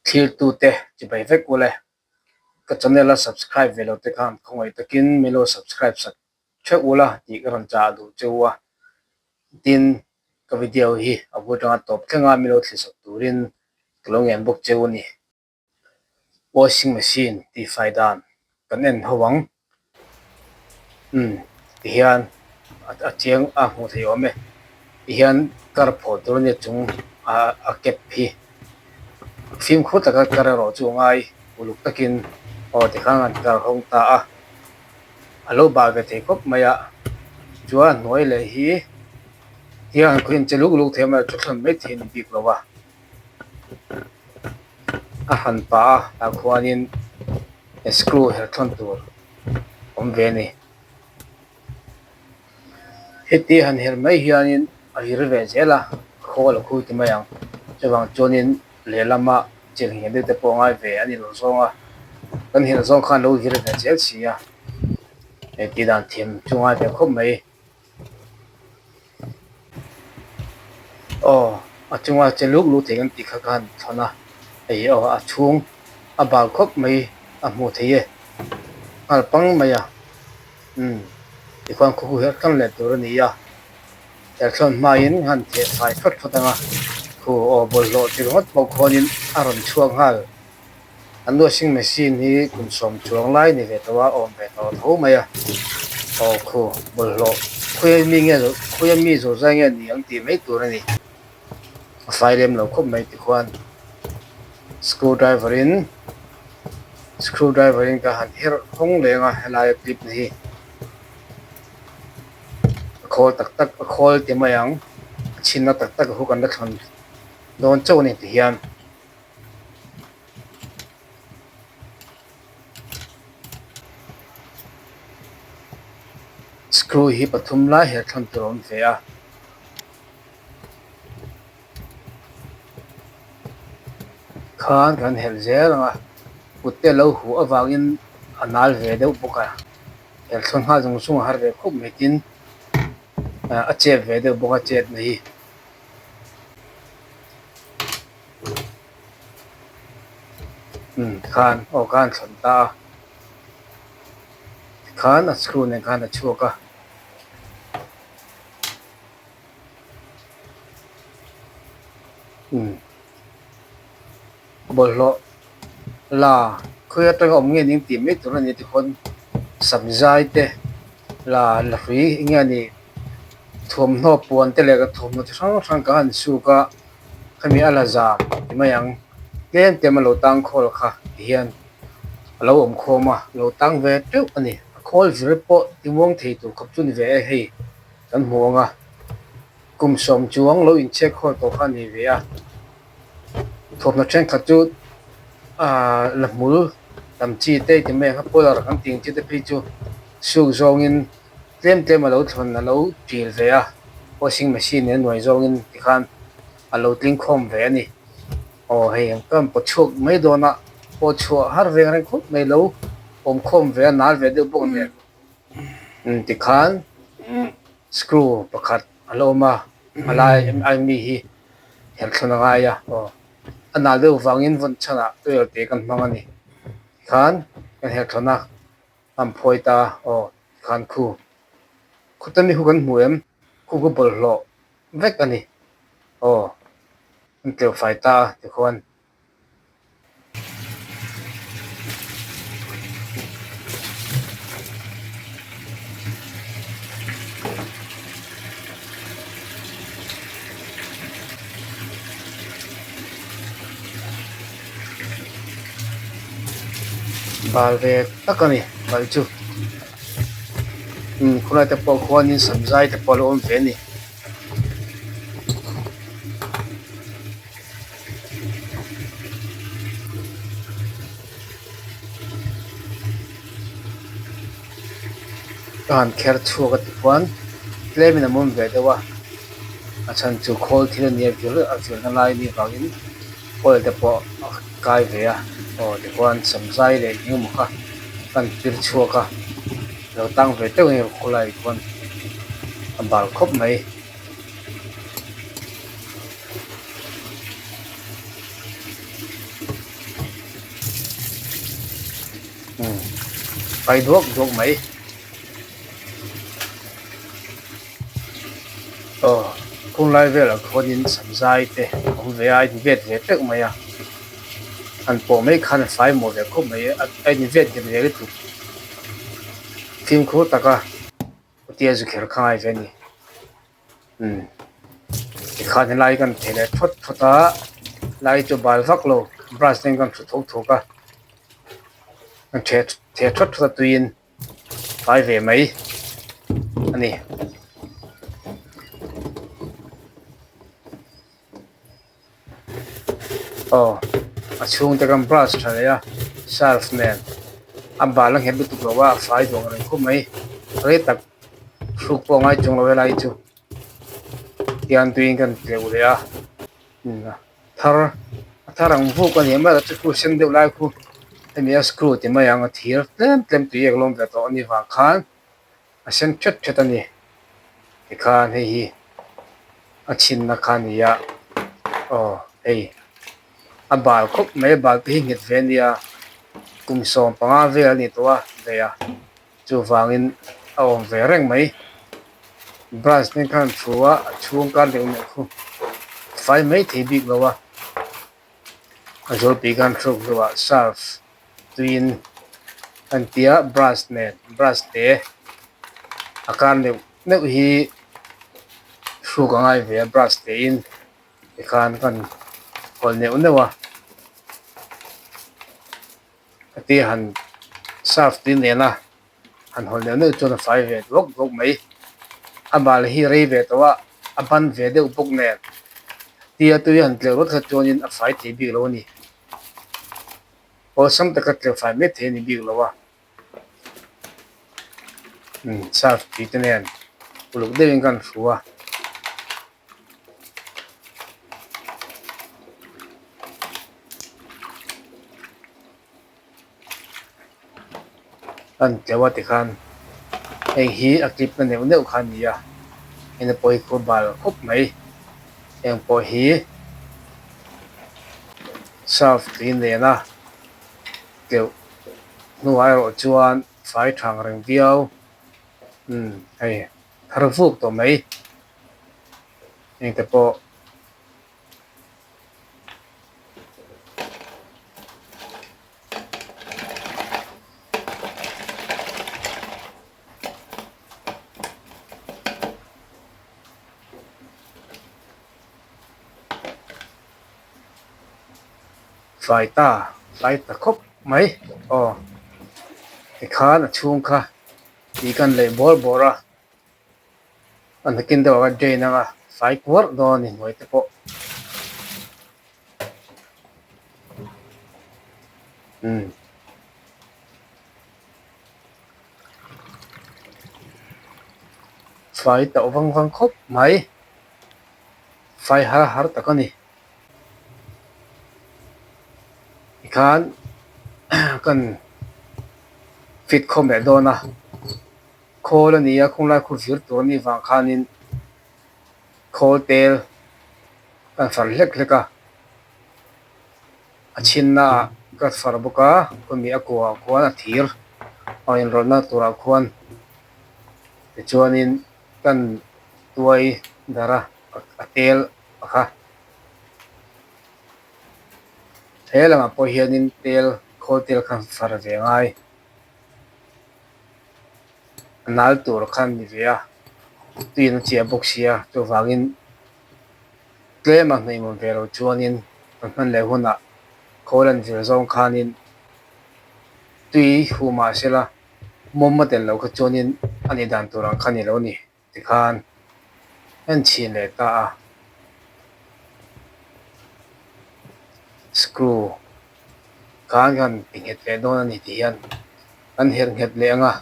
thil tu te chi bai vek ule ka channel la subscribe velo te kan khongoi takin milo subscribe sak che ula ti ran cha du chewa tin ka video hi abu tanga top thenga milo thlisak turin klong en bok chewni washing machine ti faidan kan en howang ti hian a chiang a hmu thei ome ti hian kar pho tur ni chung a kep hi phim khu taka kar ro chu ngai uluk takin o ti khang an kar hong ta a alo ba ve thei kop maya chuan noi le hi hian khuin cheluk luk thema thuthlom me thin bik lowa a han pa a khwanin screw her thon tur om ve ni heti han her mai hianin a hir ve zela khol khu ti mayang chawang chonin lelama chil hian de te po ngai ve ani lo zonga kan hin zong khan lo hir ve chel chia e ti dan thim chunga te khop mai o a chunga cheluk lu thegan ti kha khan thona ei o a chung a bal khop mai a mu theye al pang maya ti kwan khu her kan le tur ni ya el thon main han the sai thot thotanga khu o bol lo ti hot mo khonin aron chuang hal an washing machine hi kun som chuang lai ni ve tawa om ve to tho maya o khu bol lo khuya mi nge zo khuya mi zo za nge ni ang ti mai tur ni failem lo khop mai ti kwan screwdriver in ka han her hong lenga helai clip ni khol tak tak khol ti mayang chinna tak tak hu kan da thon don chaw ni ti hian screw hi pathum la her thon turon ve a khan kan hel zelanga putte lo hu awangin anal ve deuh boka el thon ha jong sung har ve khop mekin a che ve deuh boka chet nei khan o kan thon ta khan a screw ne khan a chuka bol lo la khuya tang om nge ning ti me tur ani ti khon samjai te la ri nge ni thom no puan te le ka thom no thang thang ka an su ka khami ala za ti mayang ken te ma lo tang khol kha hian alo om khoma lo tang ve tu ani khol zre po ti mong thei tu khop chu ni ve hei kan muanga kum som chuang lo in check khol to khan ni ve a thop na chen kha chu la mul tam chi te ti me kha polar kan ting chi te phi chu su zong in tlem alo thon na lo til ve a washing machine en noi zong in ti khan alo tling khom ve ani o hei ang kam po chuk mai do na po chu har ve ran khop mai lo om khom ve nal ve de bok ne ti khan screw pakhat alo ma alai ai mi hi hel thona ga ya o anal de wangin von chana toil te kan mangani khan kan hel thona am phoita o khan khu khutami hu kan muem khu go bol lo vek ani o tel faita te khon bal ve takani bal chu khuna te pol khwanin samjai te pol om ve ni kan kher chuga ti kwan lemina mum ve dewa achan chu khol thil ni vir a vir na lai ni bangin pol te po kai ve a o ti kwan samjai le ni mu kha kan pir chuka lo tang ve te ngi khulai kwan ambal khop mai phải dhuốc mấy cũng lại về là con in sắm dài thế cũng về ai về trước mày à anh bỏ mấy khăn phải một về cũng mấy anh về thì về cái tụ phim khu ta cả tia dự kiến khai về nè cái khăn lạiกันthế này thoát thoát ta lại cho bài vác lô brush nênกันthốt thốt cả anh thế thoát thoát tuyên phải về mấy anh nè chung ta kan brush thale ya self man amba lang hebu tu wa fai dong ren ko mai re tak suk po ngai chung lo lai chu tian tuin kan te u ya thar tharang vu kan he ma chu ku sen de lai ku emi screw ti ma yang thir tlem tu yek lom ve to ni wa khan a sen chet chet ani ti khan hi a chin na khan ya ei a bal khop mai bal pi ngit ve nia kum som panga vel ni to ve ya chu wangin a om ve reng mai brush ne khan chuwa chung kan de ne khu fai mai thi big lawa a jol pi kan thuk lawa surf twin antia brush te akan ne hi thu ka ngai ve brush te in kan hol ne wa ati han surf tin ne na han hol ne chu na fai ve lok mai abal hi rei ve to wa aban ve de upuk ne tia tu han tle rot kha chonin a fai thi bi lo ni o sam ta ka tle fai me the ni bi lo wa surf ti ten uluk de wing kan fuwa an tewa ti khan eng hi a clip na ne khan ni ya ene poi ko bal khop mai eng po hi surf tin ne na ke nu ai ro chuan fai thang reng viau ai thar vuk to mai eng te po phải ta khóc mấy cái khá là chuông kha chỉ cần lấy bor ra anh kinh đâu cái dây nào phải quất đó nên mới tập bộ phải tạo văng khóc mấy phải har ta con này khan kan fit khom be do na khol ani a khong la khu vir to ni wa khanin khol tel kan far leka a chin na ka far boka ko mi a ko na thir ain ro na tura khon te chuanin kan tuai dara a tel kha thela po hianin tel khol tel kan far ve ngai nal tur khan ni via tin chia boxia to wangin klema nei mon vero chuanin man le huna kholan vir zong khanin tui huma sela momma tel lo kha chuanin ani dan turang khani lo ni ti khan en chin le ta screw kan pinget le don ani tian an her nget le anga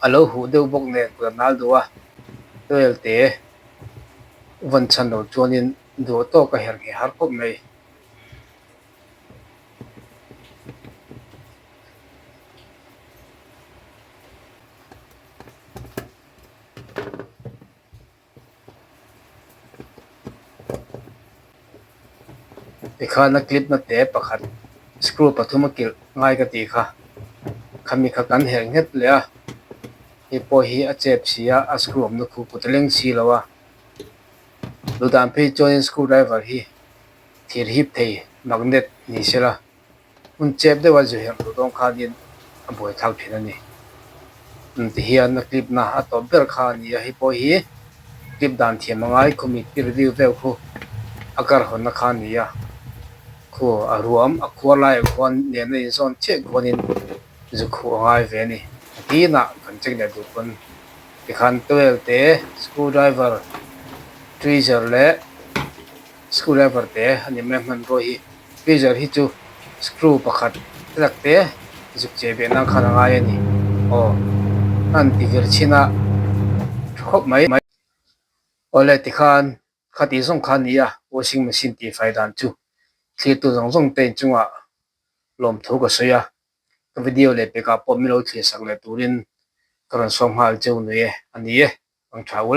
alo hu deuh bawk ne Ronaldo toel te van chan lo chuanin do to ka her nge har khop mai ti khan na clip na te pakhat screw pathuma kil ngai ka ti kha khami kha kan her nget le a hi po hi a chep sia a screw am na khu puteleng si lawa ludan pe join screwdriver hi thir hip thei magnet ni sela un chep de wa ju her lu dong kha din a boi thak thin ani ti hian na clip na a to ber kha ni a hi po hi clip dan thiam ngai khumi pir review ve khu akar hon na kha ni a khu a ruam a khwar lai khon ne nei zon che khonin zu khu ngai ve ni ti na kan chek le du kon ti khan 12 te screwdriver tweezer le screwdriver te ani me man ro hi tweezer hi chu screw pakhat tlak te zuk che be na khana ngai ani o an ti ver china khop mai ole ti khan khati zong khan ya washing machine ti faidan chu thli tu zong zong te chunga lom tho ka soya video le pe ka pom mi lo thli sak le turin karon som hal cheu ne ani e ang thau